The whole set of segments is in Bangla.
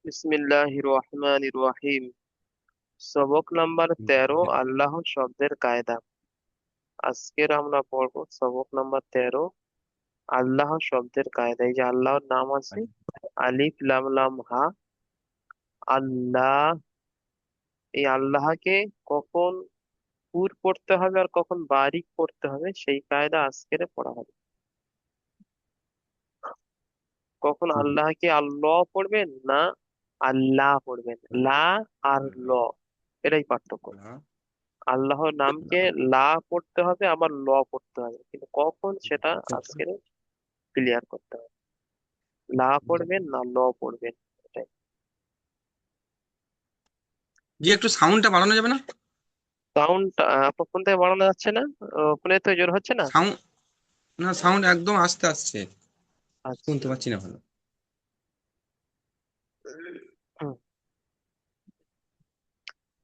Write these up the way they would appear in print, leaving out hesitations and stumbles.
বিসমিল্লাহির রহমানির রহিম। সবক নাম্বার 13, আল্লাহ শব্দের কায়দা। আজকের আমরা পড়বো সবক নাম্বার 13, আল্লাহ শব্দের কায়দা। এই যে আল্লাহর নাম আছে, আলিফ লাম লাম হা, আল্লাহ। এই আল্লাহকে কখন পুর পড়তে হবে আর কখন বারিক পড়তে হবে সেই কায়দা আজকের পড়া হবে। কখন আল্লাহকে আল্লাহ পড়বেন না আল্লাহ পড়বেন, লা আর ল, এটাই পার্থক্য। আল্লাহর নামকে লা পড়তে হবে, আবার ল পড়তে হবে, কিন্তু কখন সেটা আজকে ক্লিয়ার করতে হবে। লা পড়বেন না ল পড়বেন, এটাই। জি, একটু সাউন্ডটা বাড়ানো যাবে না? সাউন্ড আপনার ফোন থেকে বাড়ানো যাচ্ছে না? ফোনে তো জোর হচ্ছে না। সাউন্ড, না, সাউন্ড একদম আস্তে আসছে। শুনতে আচ্ছা। পাচ্ছি না ভালো। হুম।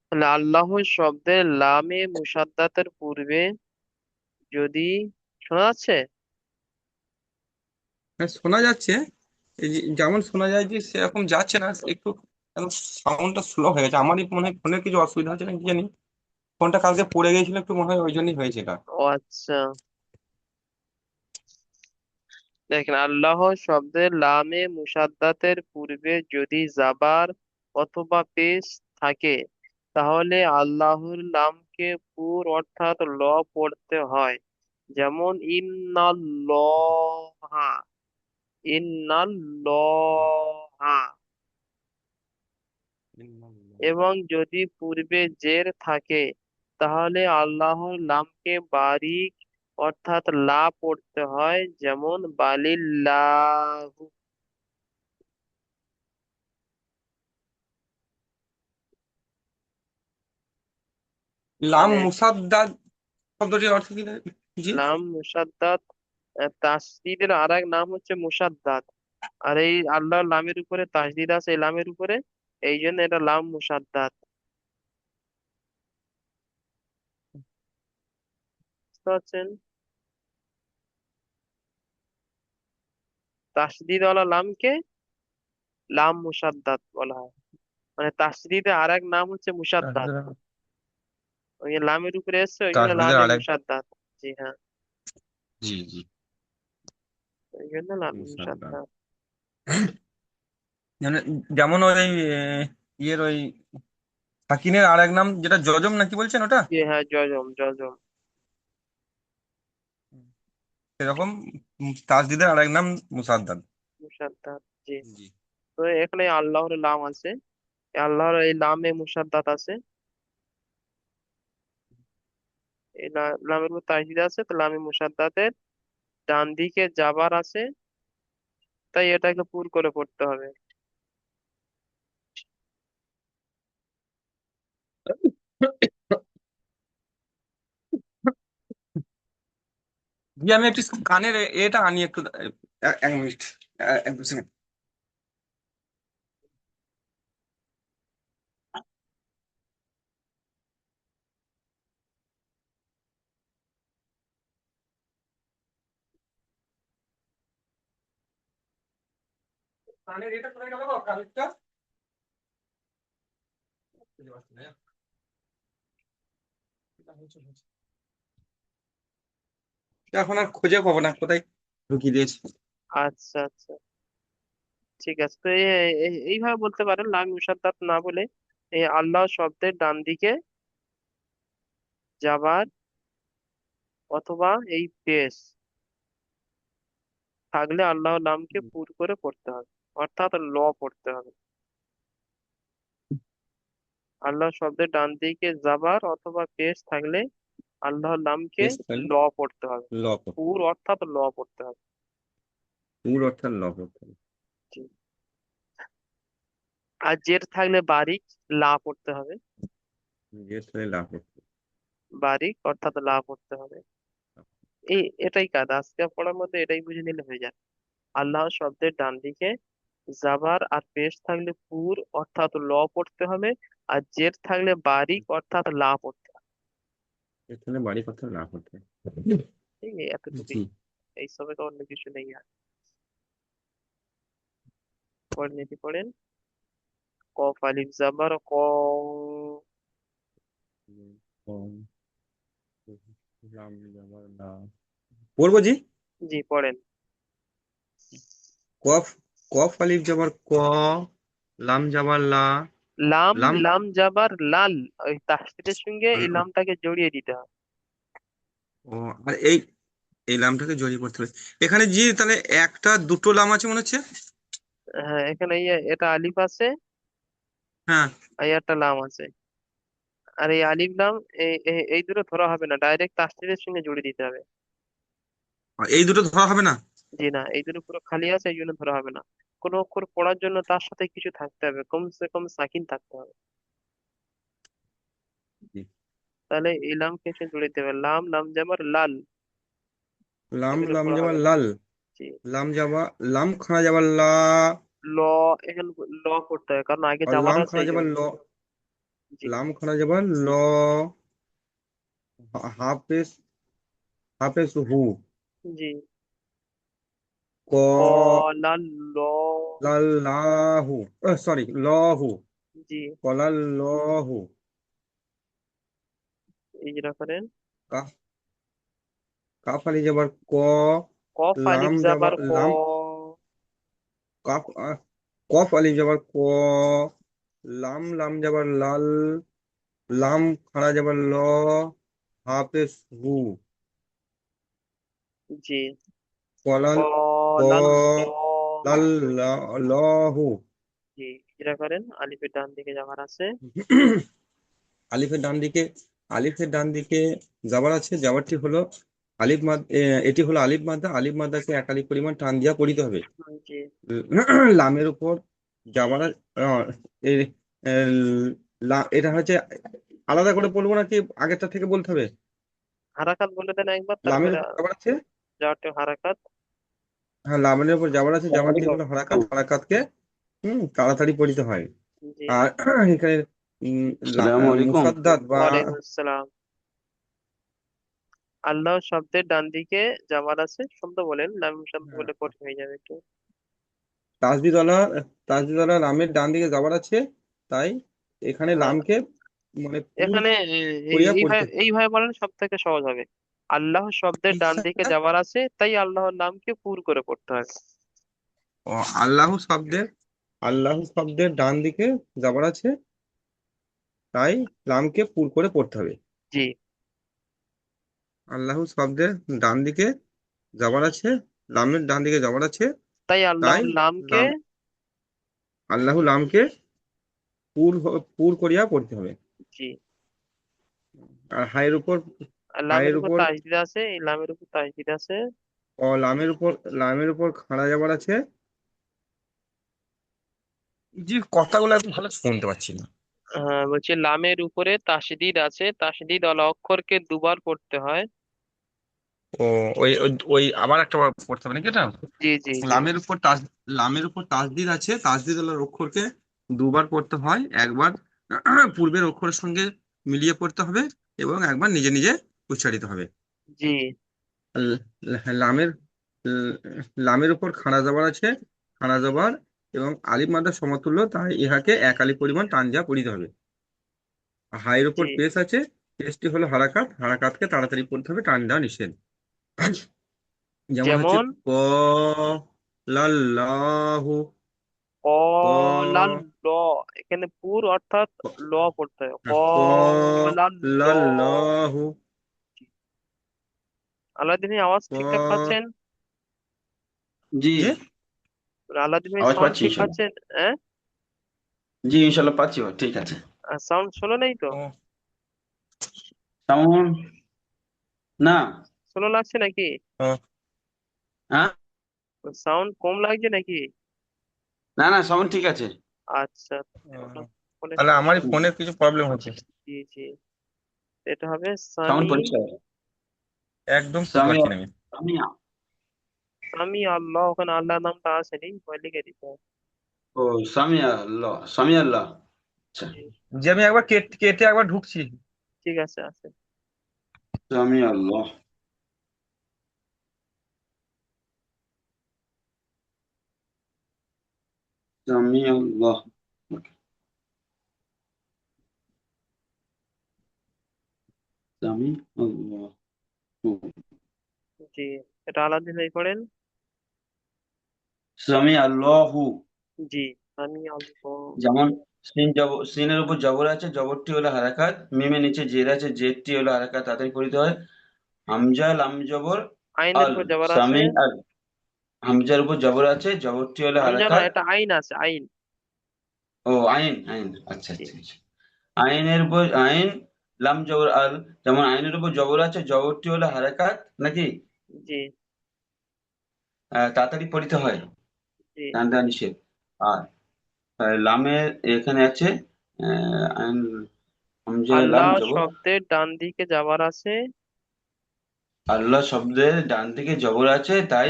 তাহলে আল্লাহ শব্দের লামে মুসাদ্দাতের পূর্বে যদি, শোনা যাচ্ছে? হ্যাঁ, শোনা যাচ্ছে। এই যেমন শোনা যায় যে সেরকম যাচ্ছে না একটু। সাউন্ডটা স্লো হয়ে গেছে, আমারই মনে হয় ফোনের কিছু অসুবিধা হচ্ছে না কি জানি। ফোনটা কালকে পড়ে গিয়েছিল একটু, মনে হয় ওই জন্যই হয়েছে এটা। ও আচ্ছা। দেখেন, আল্লাহ শব্দের লামে মুসাদ্দাতের পূর্বে যদি জাবার অথবা পেশ থাকে, তাহলে আল্লাহর নামকে পুর অর্থাৎ ল পড়তে হয়। যেমন ইন্নাল্লাহা, ইন্নাল্লাহা। এবং যদি পূর্বে জের থাকে, তাহলে আল্লাহর নামকে বারিক অর্থাৎ লা পড়তে হয়। যেমন বালিল্লাহু। লাম মানে মুসাদ্দাদ শব্দটির অর্থ কি? জি। লাম মুসাদ্দাত, তাসদীদের আর এক নাম হচ্ছে মুসাদ্দাত। আর এই আল্লাহর লামের উপরে তাসদীদ আছে, এই লামের উপরে, এই জন্য এটা লাম মুসাদ্দাত। বুঝতে পারছেন? তাসদীদ ওয়ালা লামকে লাম মুসাদ্দাত বলা হয়। মানে তাসদীদের আর এক নাম হচ্ছে মুসাদ্দাত। ওই যে লামের উপরে এসছে, ওই জন্য তাসদীদের লামে আরেক। মুসাদ্দাত। জি হ্যাঁ, জি, জি। ওই জন্য লামে মুসাদ্দাদ। মুসাদ্দাত। মানে যেমন ওই ইয়ের ওই সাকিনের আরেক নাম যেটা জজম নাকি বলছেন ওটা? জি হ্যাঁ, জজম জজম। সেরকম তাসদীদের আরেক নাম মুসাদ্দাদ। মুসাদ্দাত, জি। জি। তো এখানে আল্লাহর লাম আছে, আল্লাহর এই লামে মুসাদ্দাত আছে। এই লামের উপর তাসদীদ আছে, তো লামে মুসাদ্দাতের ডান দিকে জাবার আছে, তাই এটাকে পুর করে পড়তে হবে। জি, আমি একটু কানের এটা আনি একটু। এক মিনিট। এক দু সেকেন্ড। কানের এটা করে গেল কানেরটা। এখন আর খুঁজে পাবো না কোথায় ঢুকিয়ে দিয়েছি। আচ্ছা আচ্ছা, ঠিক আছে। তো এইভাবে বলতে পারেন, লাম মুসাদ্দাত না বলে এই আল্লাহ শব্দের ডান দিকে জাবার অথবা এই পেশ থাকলে আল্লাহর নামকে পুর করে পড়তে হবে, অর্থাৎ ল পড়তে হবে। আল্লাহ শব্দের ডান দিকে জাবার অথবা পেশ থাকলে আল্লাহর নামকে বেশ তাহলে ল পড়তে হবে, ল পড়তে পুর হবে। অর্থাৎ ল পড়তে হবে। পুর অর্থাৎ ল পড়তে হবে। জি। আর জের থাকলে বারিক লা পড়তে হবে, বেশ তাহলে লা পড়তে বারিক অর্থাৎ লা পড়তে হবে। এই এটাই কাজ, আজকে পড়ার মধ্যে এটাই বুঝে নিলে হয়ে যায়। আল্লাহ শব্দের ডান দিকে জাবার আর পেশ থাকলে পুর অর্থাৎ ল পড়তে হবে, আর জের থাকলে বারিক অর্থাৎ লা পড়তে হবে। বেশ তাহলে বাড়ি কথা লা পড়তে হবে। ঠিক আছে, এতটুকুই। জি। এইসবে তো অন্য কিছু নেই আর। পড়েন, এটি পড়েন। কফ আলিফ জাবার ক। ক- লাম যাবার লা। পড়বো জি। জি পড়েন। কফ, কফ আলিফ যাবার ক, লাম যাবার লা। লাম, লাম, লাম জাবার লাল, ওই তাসদীদের সঙ্গে এই লামটাকে জড়িয়ে দিতে হবে। ও, আর এই লামটাকে জড়িয়ে পড়তে হবে এখানে জি। তাহলে একটা দুটো লাম আছে মনে হচ্ছে। হ্যাঁ, এখানে এটা আলিফ আছে, হ্যাঁ, আর এই একটা লাম আছে। আর এই আলিফ লাম, এই দুটো ধরা হবে না, ডাইরেক্ট তাসদীদের সঙ্গে জড়িয়ে দিতে হবে। আর এই দুটো ধরা হবে না। জি না, এই দুটো পুরো খালি আছে, এই জন্য ধরা হবে না। কোনো অক্ষর পড়ার জন্য তার সাথে কিছু থাকতে হবে, কমসে কম সাকিন থাকতে হবে। জি। তাহলে এই লামকে এসে জুড়ে দিতে হবে, লাম, লাম জাবার লাল, লাম, এগুলো লাম পড়া যাবার হবে না। লাল। জি। লাম যাবা, লাম খানা যাবার লা। ল, এখানে ল করতে হবে কারণ আগে আর জামার লাম আছে খানা এই যাবার জন্য। ল। জি। লাম খানা যাবার ল। হাফেজ, হাফেজ হু। জি। ক, ক, লাল, ল। লাল্লাহু, সরি লহু। জি। কলাল্লাহু। এই যেটা করেন। কাফ, কাফ আলি যাবার ক, কফ আলিফ লাম জাবার যাবার ক। লাম। কাফ কফ আলি যাবার ক, লাম, লাম যাবার লাল, লাম খাড়া যাবার ল, হাফেজ হু। জি। ক, কলাল, লাল, ল। লহু। জি। যেটা করেন, আলিফের ডান দিকে জামার আছে। আলিফের ডান দিকে, আলিফের ডান দিকে জাবার আছে। জাবারটি হলো আলিফ মাদ, এটি হলো আলিফ মাদ্দা। আলিফ মাদ্দাকে এক আলিফ পরিমাণ টান দিয়া পড়িতে হবে। জি। লামের উপর জাবার, আহ, এর, এর, এটা হচ্ছে আলাদা করে বলবো নাকি আগেরটা থেকে বলতে হবে? হারাকাত বলে দেন একবার, লামের তারপরে উপর জাবার আছে। যাওয়ারটা হারাকাত। হ্যাঁ, লামের উপর জাবার আছে। জাবারটি হলো হারাকাত। হারাকাতকে তাড়াতাড়ি পড়িতে হয়। জি। আর এখানে আসসালামু আলাইকুম। মুসাদ্দাদ বা ওয়ালাইকুম আসসালাম। আল্লাহ শব্দের ডান দিকে জামার আছে, শব্দ বলেন, লাম শব্দ বলে কঠিন হয়ে যাবে একটু। তাসদিদওয়ালা, তাসদিদওয়ালা লামের ডান দিকে যাবার আছে। তাই এখানে হ্যাঁ, লামকে মানে পুর এখানে করিয়া এইভাবে পড়িতে। এইভাবে বলেন সব থেকে সহজ হবে। আল্লাহ শব্দের ডান দিকে যাবার আছে, তাই আল্লাহর নামকে পুর করে পড়তে হবে। ও, আল্লাহ শব্দের, আল্লাহ শব্দের ডান দিকে যাবার আছে, তাই লামকে পুর করে পড়তে হবে। জি। আল্লাহ শব্দের ডান দিকে যাবার আছে, লামের ডান দিকে যাবার আছে, তাই তাই আল্লাহর নামকে। লাম, আল্লাহ লামকে পুর করিয়া পড়তে হবে। জি। আর হায়ের উপর, আর লামের হায়ের উপর উপর, তাসদিদ আছে, এই লামের উপর তাসদিদ আছে। লামের উপর, লামের উপর খাড়া যাবার আছে। জি, কথাগুলো একটু ভালো শুনতে পাচ্ছি না। হ্যাঁ, বলছি লামের উপরে তাসদিদ আছে, তাসদিদ ওয়ালা অক্ষরকে দুবার পড়তে হয়। ও, ওই ওই ওই আবার একটা বার পড়তে হবে নাকি এটা? জি, জি, জি। লামের উপর লামের উপর তাসদিদ আছে। তাসদিদ হলো অক্ষরকে দুবার পড়তে হয়। একবার পূর্বের অক্ষরের সঙ্গে মিলিয়ে পড়তে হবে এবং একবার নিজে নিজে উচ্চারিত হবে। জি। লামের, ল- লামের উপর খাড়া জবর আছে। খাড়া জবর এবং আলিফ মাদ্রার সমতুল্য, তাই ইহাকে এক আলিফ পরিমাণ টান দিয়া পড়িতে হবে। হায়ের উপর জি। পেশ আছে। পেশটি হলো হারাকাত। হারাকাতকে তাড়াতাড়ি পড়তে হবে, টান দেওয়া নিষেধ। যেমন হচ্ছে যেমন ক, লাল্লাহু। ক, কলাল ল, এখানে পুর অর্থাৎ ল পড়তে হয়, ক, কলাল ল। লাল্লাহু। আলাদিন আওয়াজ ঠিকঠাক ক, পাচ্ছেন? জি, জি। আলাদিন আওয়াজ সাউন্ড পাচ্ছি ঠিক ইনশাল্লাহ। পাচ্ছেন? হ্যাঁ। জি, ইনশাল্লাহ পাচ্ছি, ঠিক আছে। সাউন্ড স্লো নেই তো? ও, সাউন্ড, না। স্লো লাগছে নাকি? ও, হ্যাঁ, সাউন্ড কম লাগছে নাকি? না না, সাউন্ড ঠিক আছে। আচ্ছা। ও। ওটা ফোনের তাহলে আমারই সমস্যা। ফোনের কিছু প্রবলেম হচ্ছে। জি, জি। এটা হবে সাউন্ড সামি। পরিষ্কার। একদম শুনতে সামিয়া, পাচ্ছি না আমি। সামিয়া। সামি আল্লাহ, ওখানে আল্লাহ নামটা আসেনি, ভয় লিখে দিতে হবে। ও, সামিয়া আল্লাহ, সামিয়া আল্লাহ। আচ্ছা, জি। যে আমি একবার কেটে একবার ঢুকছি। ঠিক আছে, আছে। সামিয়া আল্লাহ, সামিয়া আল্লাহ। সামি আল্লাহ। জি, এটা আলাদিন ভাই পড়েন। সামি আল্লাহু। জি, আমি আল্লাহ। যেমন সিনের উপর জবর আছে, জবরটি হলো হারাকাত। মিমের নিচে জের আছে, জেরটি হলো হারাকাত, তাড়াতাড়ি পড়িতে হয়। হামজা লাম জবর আইনের আল। উপর জবর আছে। সামি আল। হামজার উপর জবর আছে, জবরটি হলো হামজা না, হারাকাত। এটা আইন আছে, আইন। ও আইন, আইন, আচ্ছা জি। আচ্ছা আচ্ছা। আইনের উপর আইন, লাম জবর আল। যেমন আইনের উপর জবর আছে, জবরটি হলো হারাকাত নাকি? জি। তাড়াতাড়ি পড়িতে হয়, জি। টান দেওয়া নিষেধ। আর লামের এখানে আছে আইন, হামজা লাম আল্লাহ জবর। শব্দের ডান দিকে যাবার আছে। আল্লাহ শব্দের ডান দিকে জবর আছে, তাই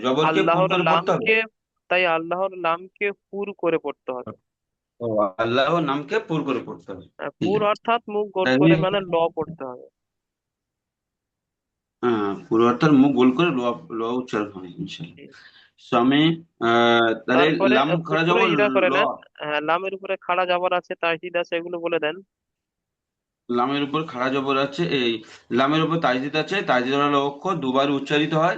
জবরকে পুর আল্লাহর করে পড়তে হবে। লামকে, তাই আল্লাহর লামকে পুর করে পড়তে হবে। ও, আল্লাহর নামকে পুর করে পড়তে হবে। ঠিক পুর আছে। অর্থাৎ মুখ গোল এমনি করে, মানে ল পড়তে হবে। পুর অর্থাৎ মুখ গোল করে ল, ল উচ্চারণ হয় ইনশাল্লাহ। জি। স্বামী তাহলে তারপরে লাম খাড়া পুরো জবর ইরা করে ল। নেন। হ্যাঁ, লামের উপরে খাড়া যাবার আছে, তাহিদ আছে, এগুলো বলে দেন। লামের উপর খাড়া জবর আছে, এই লামের উপর তাজদিদ আছে, তাজদিদ হলো অক্ষর, দুবার উচ্চারিত হয়।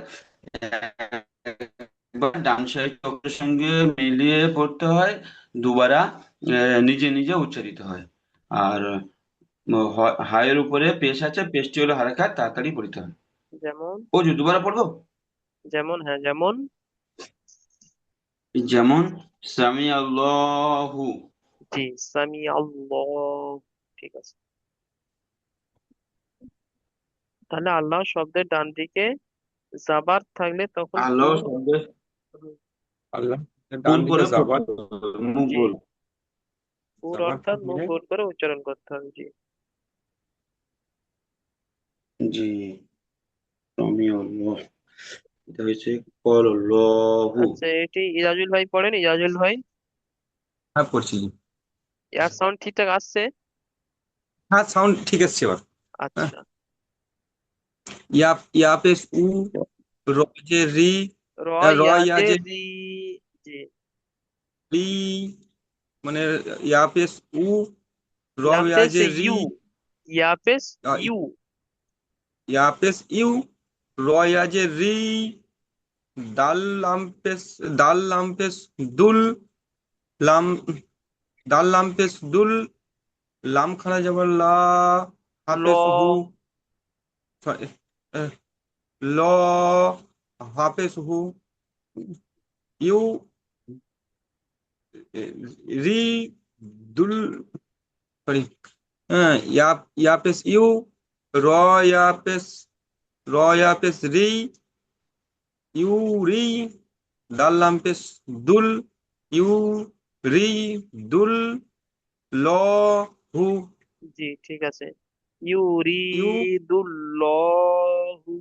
একবার ডান সাইড অক্ষরের সঙ্গে মিলিয়ে পড়তে হয়, দুবারা নিজে নিজে উচ্চারিত হয়। আর হায়ের উপরে পেশ আছে, পেশটি হলো হারাকাত, তাড়াতাড়ি পড়তে হয়। যেমন। ও যে দুবারা পড়বো। যেমন, হ্যাঁ, যেমন। যেমন সামি আল্লাহু। জি, সামি আল্লাহ। ঠিক আছে। তাহলে আল্লাহ শব্দের ডান দিকে জাবার থাকলে তখন আল্লাহ পুর। শব্দের আল্লাহ পুর ডান দিকে করে যাবার, পড়তে হবে, মুখ জি, গোল। পুর যাবার অর্থাৎ মুখ থাকলে গোল করে উচ্চারণ করতে হবে। জি। জি, সামি আল্লাহ। এটা হচ্ছে কল আল্লাহু। আচ্ছা, এটি ইজাজুল ভাই পড়েন, ইজাজুল ভাই। হ্যাঁ পড়ছি। এয়ার সাউন্ড ঠিকঠাক আসছে? হ্যাঁ সাউন্ড ঠিক আছে এবার। হ্যাঁ, আচ্ছা। ইয়া ইয়া পেশ উ, র যে রি, র র ইয়া ইয়াজে যে রি। জি। রি, মানে ইয়া পেশ উ, র ইয়া ইয়াপেস যে রি, ইউ। ইয়াপেস ah, you. ইয়া পেশ ইউ, র ইয়া যে রি, দাল লাম পেশ, দাল লাম পেশ দুল, লাম, দাল লাম পেশ দুল, লাম খানা যাবার লা, ল। হাফেজ হু, sorry, আহ, ল, হাফেজ হু, ইউ, রি, দুল, সরি, ইয়া, ইয়া পেশ ইউ, র ইয়া পেশ, র ইয়া পেশ রি, ইউ রি, দাল লাম পেশ দুল, ইউ রি দুল, ল হু, জি, ঠিক আছে। ইউ, ইউরিদুল্লাহু।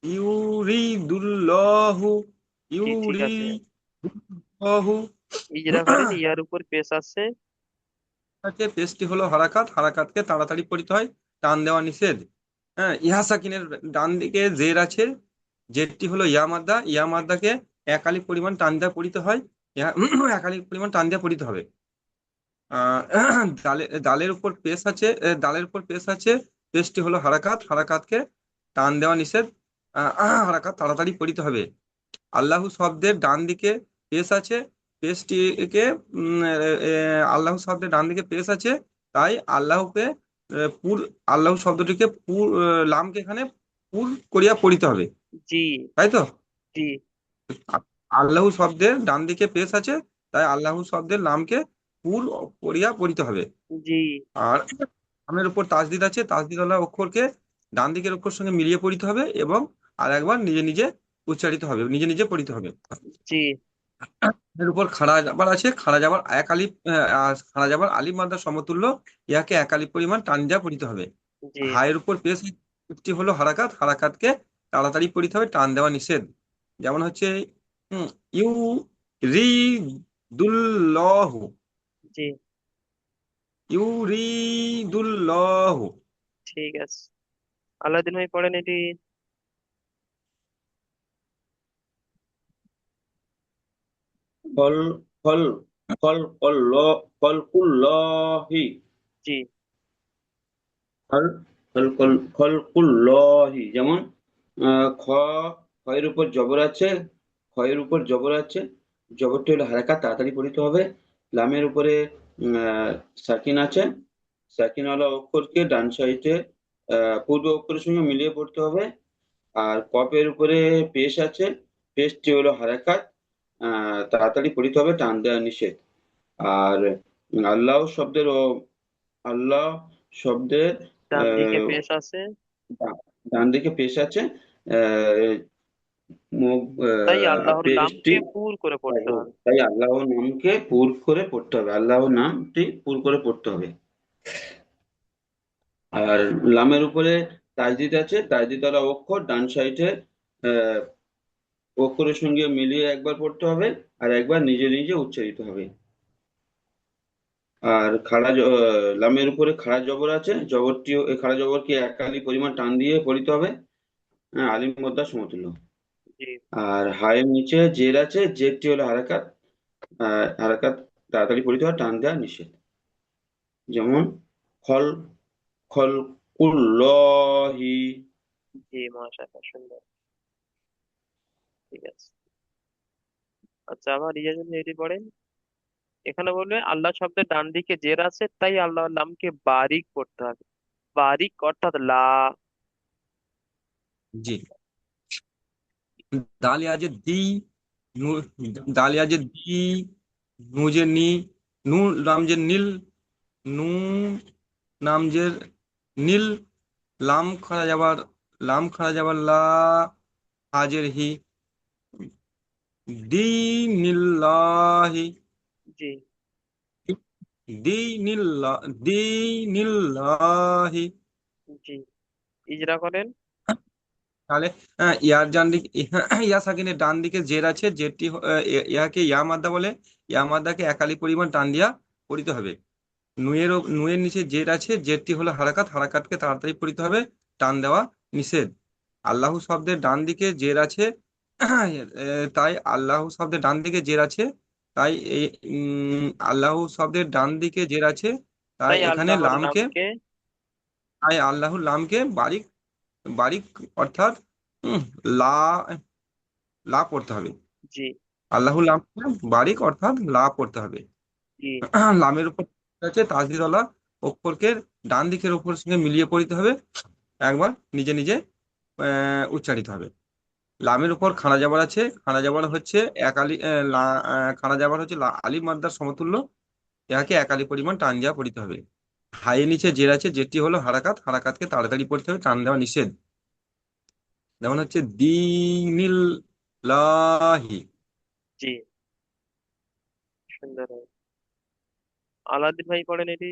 ইউরিদুল্লাহু, জি, ঠিক আছে। ইউরিদুল্লাহু। ইজরা করেন, ইয়ার উপর পেশ আছে। আছে পেশটি হলো হারাকাত, হারাকাতকে তাড়াতাড়ি পড়িতে হয়, টান দেওয়া নিষেধ। হ্যাঁ, ইহা সাকিনের ডান দিকে জের আছে, জেরটি হলো ইয়া মাদ্দা, ইয়া মাদ্দাকে একালি পরিমাণ টান দেওয়া পড়িতে হয়, একালি পরিমাণ টান দেওয়া পড়িতে হবে। দালের উপর পেশ আছে, দালের উপর পেশ আছে, পেশটি হলো হারাকাত, হারাকাতকে টান দেওয়া নিষেধ, হারাকাত তাড়াতাড়ি পড়িতে হবে। আল্লাহু শব্দের ডান দিকে পেশ আছে, পেশটিকে আল্লাহু শব্দের ডান দিকে পেশ আছে, তাই আল্লাহকে পুর, আল্লাহু শব্দটিকে পুর, লামকে এখানে পুর করিয়া পড়িতে হবে, জি। তাই তো? জি। আল্লাহু শব্দের ডান দিকে পেশ আছে, তাই আল্লাহু শব্দের নামকে পুর করিয়া পড়িতে হবে। জি। আর নামের উপর তাসদিদ আছে, তাসদিদওয়ালা অক্ষরকে ডান দিকের অক্ষর সঙ্গে মিলিয়ে পড়িতে হবে, এবং আর একবার নিজে নিজে উচ্চারিত হবে, নিজে নিজে পড়িতে হবে। জি। এর উপর খাড়া যাবার আছে, খাড়া যাবার এক আলিফ, খাড়া যাবার আলিফ মাদ্দা সমতুল্য, ইহাকে এক আলিফ পরিমাণ টান যা পড়িতে হবে। জি। হায়ের উপর পেশ একটি হলো হারাকাত, হারাকাতকে তাড়াতাড়ি পড়িতে হবে, টান দেওয়া নিষেধ। যেমন হচ্ছে ইউ রি দুল্লহু, জি, ইউ রি দুল্লহু। ঠিক আছে। আলাউদ্দিন ভাই পড়েন এটি। কল কল কল কল কলকুল্লাহি। জি। খল খলকুল্লাহি, যেমন খ, খয়ের উপর জবর আছে, খয়ের উপর জবর আছে, জবরটি হলো হারাকাত, তাড়াতাড়ি পড়িতে হবে। লামের উপরে সাকিন আছে, সাকিন ওয়ালা অক্ষরকে ডান সাইডে পূর্ব অক্ষরের সঙ্গে মিলিয়ে পড়তে হবে। আর কপের উপরে পেশ আছে, পেশটি হলো হারাকাত, তাড়াতাড়ি পড়িতে হবে, টান দেওয়া নিষেধ। আর আল্লাহ শব্দের ও আল্লাহ শব্দের ডান দিকে আহ, পেশ আছে, ডান দিকে পেশ আছে, আহ, তাই আল্লাহর পেশটি, নামকে পুর করে পড়তে হবে। তাই আল্লাহ নামকে পুর করে পড়তে হবে, আল্লাহ নামটি পুর করে পড়তে হবে। আর লামের উপরে তাজদিদ আছে, তাজদিদ ওয়ালা অক্ষর ডান সাইডে আহ অক্ষরের সঙ্গে মিলিয়ে একবার পড়তে হবে, আর একবার নিজে নিজে উচ্চারিত হবে। আর লামের উপরে খাড়া জবর আছে, জবরটিও খাড়া জবরকে এক কালি পরিমাণ টান দিয়ে পড়িতে হবে, হ্যাঁ, আলিফ মুদ্রার সমতুল্য। জি। আর হায়ের নিচে জের আছে, জেরটি হলো হারাকাত, হারাকাত তাড়াতাড়ি পড়িতে হয়, টান দেওয়া নিষেধ। যেমন খল খলকুল্লাহি। জি, মাশাআল্লাহ, সুন্দর। ঠিক আছে। আচ্ছা, আবার যদি এটি পড়েন, এখানে বলবে আল্লাহ শব্দের ডান দিকে জের আছে, তাই আল্লাহর নামকে বারিক পড়তে হবে। বারিক অর্থাৎ লা। জি। দালিয়া যে দি, নু, দালিয়া যে দি, নু যে নি, নু নাম যে নীল, নু নাম যে নীল, লাম খারা যাবার লা, হাজের হি, দিনিল্লাহি, জি। দিনিল্লাহ, দিনিল্লাহি। জি, ইজরা করেন। তাহলে ইয়ার ডান দিকে ইয়া সাকিনের ডান দিকে জের আছে, জেরটি ইয়াকে ইয়া মাদ্দা বলে। ইয়া মাদ্দাকে একালি পরিমাণ টান দিয়া পড়িতে হবে। নুয়ের নিচে জের আছে, জেরটি হলো হারাকাত, হারাকাতকে তাড়াতাড়ি পড়িতে হবে, টান দেওয়া নিষেধ। আল্লাহ শব্দের ডান দিকে জের আছে, তাই আল্লাহ শব্দের ডান দিকে জের আছে, তাই এই আল্লাহ শব্দের ডান দিকে জের আছে, তাই তাই এখানে আল্লাহর লামকে, নামকে। তাই আল্লাহর লামকে বারিক, বারিক অর্থাৎ উম, লা, লা পড়তে হবে। জি। আল্লাহুল লামকে বারিক অর্থাৎ লা পড়তে হবে। জি। লামের উপর আছে তাসদিদওয়ালা অক্ষরকে ডান দিকের অক্ষরের সঙ্গে মিলিয়ে পড়িতে হবে, একবার নিজে নিজে উচ্চারিত হবে। লামের উপর খাড়া জাবার আছে, খাড়া জাবার হচ্ছে এক আলি, খাড়া জাবার হচ্ছে আলিফ মাদ্দার সমতুল্য, এটাকে এক আলি পরিমাণ টান দেওয়া পড়িতে হবে। হাইয়ের নিচে জের আছে, জেরটি হলো হারাকাত, হারাকাতকে তাড়াতাড়ি পড়তে হবে, টান দেওয়া নিষেধ। যেমন হচ্ছে দিনিল লাহি। জি, সুন্দর। আলাদিন ভাই পড়েন এটি।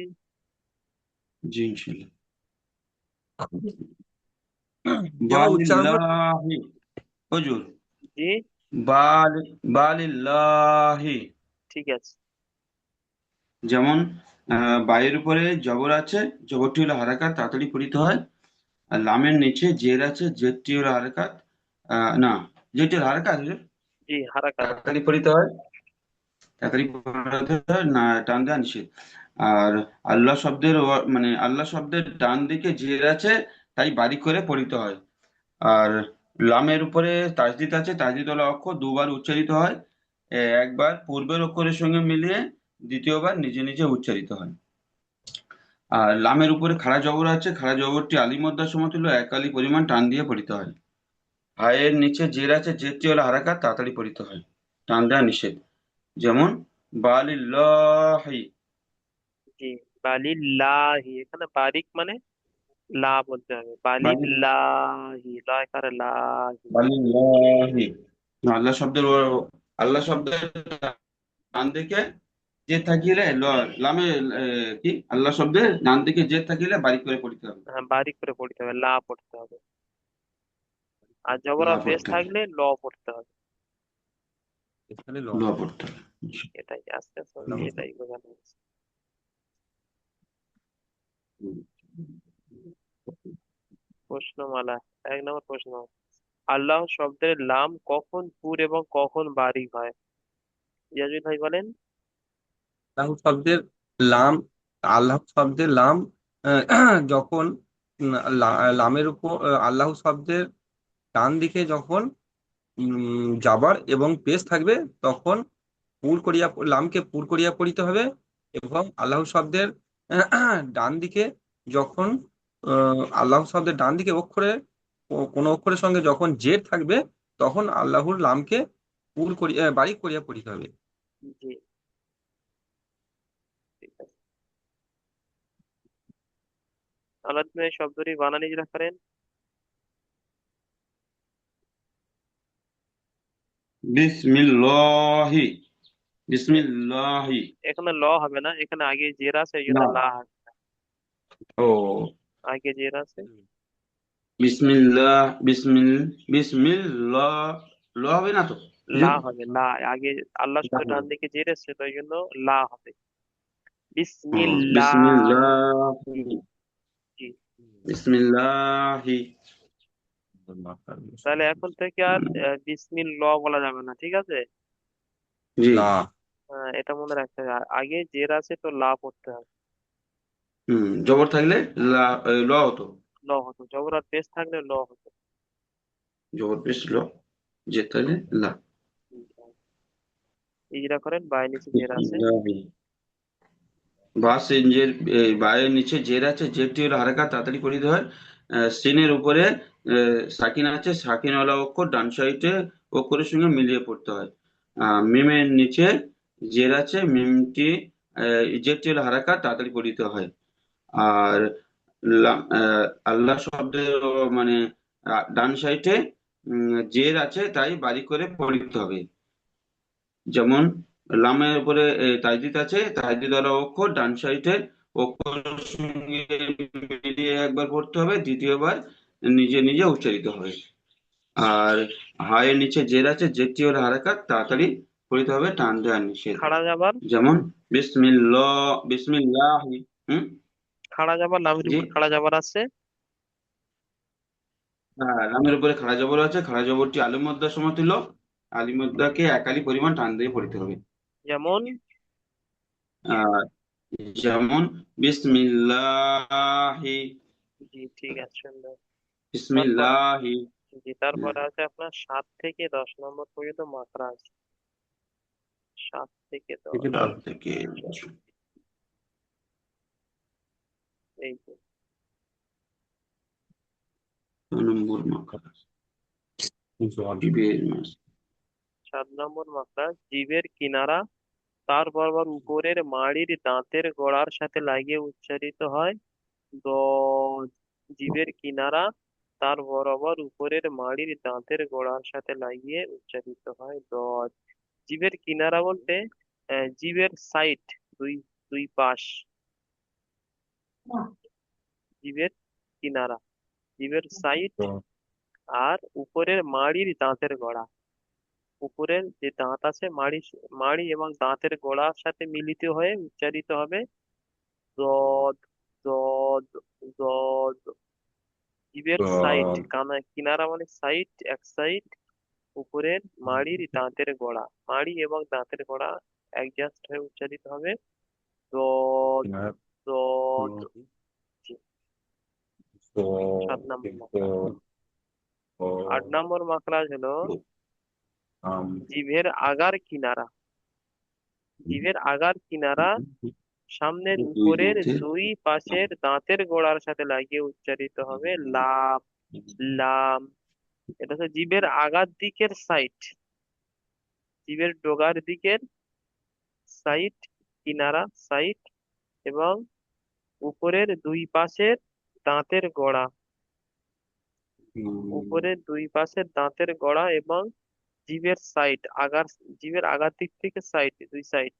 জি ইনশাল্লাহ। যেভাবে উচ্চারণ করে। বালিল্লাহি, হুজুর, জি। বাল বালিল্লাহি। ঠিক আছে। যেমন বায়ের উপরে জবর আছে, জবরটি হলো হারাকাত, তাড়াতাড়ি পড়িতে হয়। আর লামের নিচে জের আছে, জেরটি হলো হারাকাত, না, জেরটি হলো হারাকাত, হুজুর, জি, হারাকাত। তাড়াতাড়ি পড়িতে হয়, তাড়াতাড়ি পড়িতে হয়, না, টান দেওয়া নিষেধ। আর আল্লাহ শব্দের মানে আল্লাহ শব্দের ডান দিকে জের আছে, তাই বাড়ি করে পড়িতে হয়। আর লামের উপরে তাসদিদ আছে, তাসদিদ ওয়ালা অক্ষর দুবার উচ্চারিত হয়, একবার পূর্বের অক্ষরের সঙ্গে মিলিয়ে, দ্বিতীয়বার নিজে নিজে উচ্চারিত হয়। আর লামের উপরে খাড়া জবর আছে, খাড়া জবরটি আলিফ মাদ্দার সমতুল্য, এক আলি পরিমাণ টান দিয়ে পড়িতে হয়। হায়ের নিচে জের আছে, জেরটি হলো হারাকাত, তাড়াতাড়ি পড়িতে হয়, টান দেওয়া নিষেধ। যেমন বালিল্লাহি। জি। বালিল্লাহি, এখানে বারিক মানে লা বলতে হবে। বালি বালিল্লাহি, লয় কারে লাহি। বালিল্লাহি। আল্লাহ শব্দের আল্লাহ শব্দের ডান দিকে যে থাকিলে লামে কি আল্লাহ শব্দের ডান দিকে যে থাকিলে বাড়ি করে পড়িতে হবে, হ্যাঁ, বারিক করে পড়তে হবে, লা পড়তে হবে। আর জবর লা আর পেশ পড়তে হবে, থাকলে ল পড়তে হবে। এখানে ল। লা পড়তে হবে। এটাই আস্তে আস্তে বলছি, এটাই বোঝানো হচ্ছে। প্রশ্নমালা। 1 নম্বর প্রশ্ন, আল্লাহ শব্দের লাম কখন পুর এবং কখন বারিক হয়? ইয়াজুল ভাই বলেন। আল্লাহ শব্দের লাম, আল্লাহ শব্দের লাম যখন লামের উপর আল্লাহ শব্দের ডান দিকে যখন জাবার এবং পেশ থাকবে, তখন লামকে পুর করিয়া পড়িতে হবে। এবং আল্লাহ শব্দের ডান দিকে যখন আল্লাহ শব্দের ডান দিকে কোনো অক্ষরের সঙ্গে যখন জের থাকবে, তখন আল্লাহর লামকে পুর করিয়া বারিক করিয়া পড়িতে হবে। জি, ঠিক আছে। আল্লাহ তুমি এই শব্দটি বানান ইজরা করেন। বিসমিল্লাহি, বিসমিল্লাহি। এখানে ল হবে না, এখানে আগে জের আছে, এই জন্য না, লা হবে। ও, আগে জের আছে। বিসমিল্লাহ, বিসমিল্লাহ, ল হবে না তো? লা হুজুর, হবে, লা আগে। আল্লাহ শুধু ডান দিকে জের এসছে, তো এই জন্য লা হবে। ও, বিসমিল্লাহ। বিসমিল্লাহি, জি। বিসমিল্লাহি। তাহলে এখন থেকে আর বিসমিল্লাহ বলা যাবে না, ঠিক আছে? জি। লা। এটা মনে রাখতে হবে, আগে জের আছে তো লা পড়তে হবে। জবর থাকলে ল হতো। ল হতো, জবর আর পেশ থাকলে ল হতো। জবর পেশ ল, যে থাকলে লা। ইজরা করেন, বাই নিচে জের আছে। বিসমিল্লাহি। বায়ের নিচে জের আছে, জেরটি হলো হারাকাত, তাড়াতাড়ি করে দিতে হয়। সিনের উপরে সাকিন আছে, সাকিনওয়ালা অক্ষর ডান সাইডে অক্ষরের সঙ্গে মিলিয়ে পড়তে হয়। মিমের নিচে জের আছে, মিমটি জেরটি হলো হারাকাত, তাড়াতাড়ি করে দিতে হয়। আর আল্লাহ শব্দের মানে ডান সাইডে জের আছে, তাই বাড়ি করে পড়তে হবে। যেমন লামের উপরে তাজদিদ আছে, তাজদিদ ওয়ালা অক্ষর ডান সাইডের অক্ষরের সঙ্গে মিলিয়ে একবার পড়তে হবে, দ্বিতীয়বার নিজে নিজে উচ্চারিত হবে। আর হায়ের নিচে জের আছে, জেরটি হলো হারাকাত, তাড়াতাড়ি পড়তে হবে, টান দেওয়া নিষেধ। খাড়া যাবার। যেমন বিসমিল্লাহ, বিসমিল্লাহি। হুম। খাড়া যাবার, লামের জি। উপর খাড়া যাবার আছে। হ্যাঁ, লামের উপরে খাড়া জবর আছে, খাড়া জবরটি আলিমুদ্দার সমতুল্য। আলিমুদ্দাকে এক আলি পরিমাণ টান দিয়ে পড়তে হবে। যেমন। আহ যেমন বিসমিল্লাহি, জি, ঠিক আছে, সুন্দর। তারপর, বিসমিল্লাহি। জি, তারপরে আছে আপনার 7 থেকে 10 নম্বর পর্যন্ত মাত্রা আছে। 7 থেকে 10। সাত থেকে এই যে নম্বর মাকড়া, জীবের মাস। 7 নম্বর মাত্রা, জিভের কিনারা তার বরাবর উপরের মাড়ির দাঁতের গোড়ার সাথে লাগিয়ে উচ্চারিত হয় দ। জিভের কিনারা তার বরাবর উপরের মাড়ির দাঁতের গোড়ার সাথে লাগিয়ে উচ্চারিত হয় দ। জিভের কিনারা বলতে জিভের সাইড, দুই দুই পাশ। জিভের কিনারা, জিভের সাইড, আর উপরের মাড়ির দাঁতের গোড়া। উপরের যে দাঁত আছে, মাড়ি, মাড়ি এবং দাঁতের গোড়ার সাথে মিলিত হয়ে উচ্চারিত হবে জদ, জদ, জদ। জিভের সাইড, কানা কিনারা মানে সাইড, এক সাইড। উপরের মাড়ির দাঁতের গোড়া, মাড়ি এবং দাঁতের গোড়া অ্যাডজাস্ট হয়ে উচ্চারিত হবে জদ, জদ। জি, 7 নম্বর মাকড়া। 8 নম্বর মাকড়াজ হলো জিভের আগার কিনারা। জিভের আগার কিনারা সামনের দুই উপরের দাঁতের। দুই পাশের দাঁতের গোড়ার সাথে লাগিয়ে উচ্চারিত হবে লাম, লাম। এটা হচ্ছে জিভের আগার দিকের সাইড, জিভের ডগার দিকের সাইড, কিনারা সাইড, এবং উপরের দুই পাশের দাঁতের গোড়া, উপরের দুই পাশের দাঁতের গোড়া এবং জিভের সাইড, আগার, জিভের আগার দিক থেকে সাইড, দুই সাইড।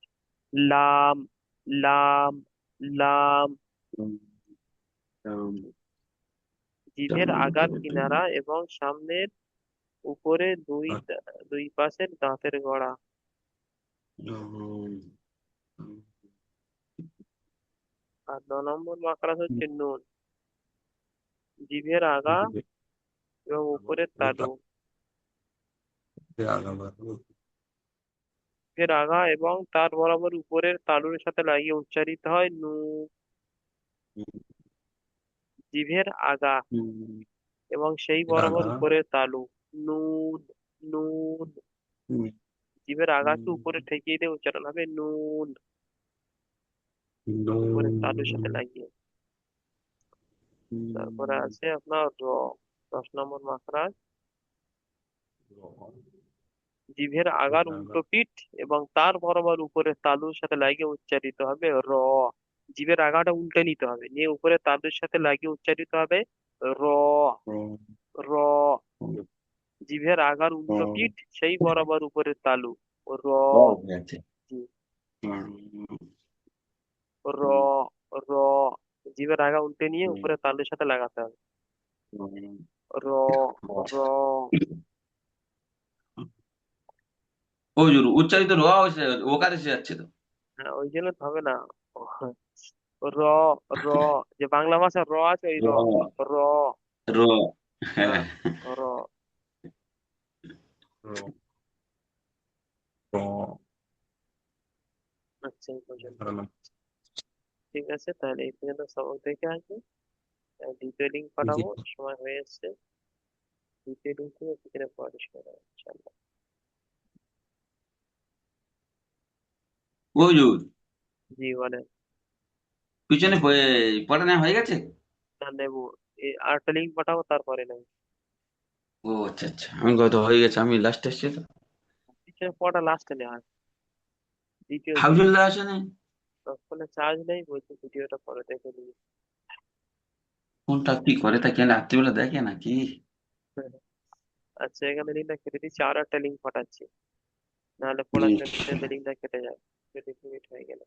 লাম, লাম, লাম। জিভের আগার কিনারা এবং সামনের উপরে দুই পাশের দাঁতের গোড়া। আর 9 নম্বর মাকড়া হচ্ছে নুন। জিভের আগা এবং উপরের তালু। জিভের আগা এবং তার বরাবর উপরের তালুর সাথে লাগিয়ে উচ্চারিত হয় নু। জিভের আগা হুম, এবং সেই বরাবর রাগা। উপরে তালু। নুন, নুন। হুম, জিভের আগাকে হুম, উপরে ঠেকিয়ে দিয়ে উচ্চারণ হবে নুন, উপরে তালুর সাথে নুন, লাগিয়ে। তারপরে হুম, আছে আপনার র, 10 নম্বর মাখরাজ। জিভের আগার রাগা। উল্টো পিঠ এবং তার বরাবর উপরে তালুর সাথে লাগিয়ে উচ্চারিত হবে র। জিভের আগাটা উল্টে নিতে হবে, নিয়ে উপরে তালুর সাথে লাগিয়ে উচ্চারিত হবে র। র, র। জিভের আগার উল্টো র, পিঠ সেই বরাবর উপরে তালু র। র হয়ে আছে। জি, হুম, র। র। জিভের আগা উল্টে নিয়ে হুম, উপরে তালুর সাথে লাগাতে হবে হুম, র। র। ওই জোর উচ্চারিত র হয়েছে, ওকার এসে যাচ্ছে তো। হ্যাঁ, ওই জন্য তো হবে না। র। র। যে বাংলা ভাষার র আছে ওই র। র, র। র, হ্যাঁ। হ্যাঁ, র। র, র, আচ্ছা, এই পর্যন্ত। হারালাম। ঠিক আছে, তাহলে এই পর্যন্ত সবক দেখে আসবে। দ্বিতীয় লিঙ্ক জি। পাঠাবো, সময় হয়ে এসছে। দ্বিতীয় লিঙ্ক থেকে সেখানে পড়াশোনা করো, ইনশাআল্লাহ। ওই জোর জি বলে। পিছনে পড়া নেওয়া হয়ে গেছে। না, নেবো। এই আরেকটা লিঙ্ক পাঠাবো, তারপরে নেবো। ও আচ্ছা আচ্ছা, আমি কত হয়ে গেছে, আমি লাস্ট এসছি তো। পিছনে পড়া লাস্টে নেওয়া হয়। দ্বিতীয় দিন। হাউজুল্লাহ আসে নাই? ফোনে চার্জ নেই, বলছি ভিডিওটা পরে দেখে নিবি। কোনটা কি করে তা কেন রাত্রিবেলা দেখে নাকি? আচ্ছা, এখানে লিঙ্কটা কেটে দিচ্ছি, আর একটা লিঙ্ক পাঠাচ্ছি। নাহলে হুম। পড়াশোনার পিছনে লিঙ্কটা কেটে যাবে। 20 মিনিট হয়ে গেল।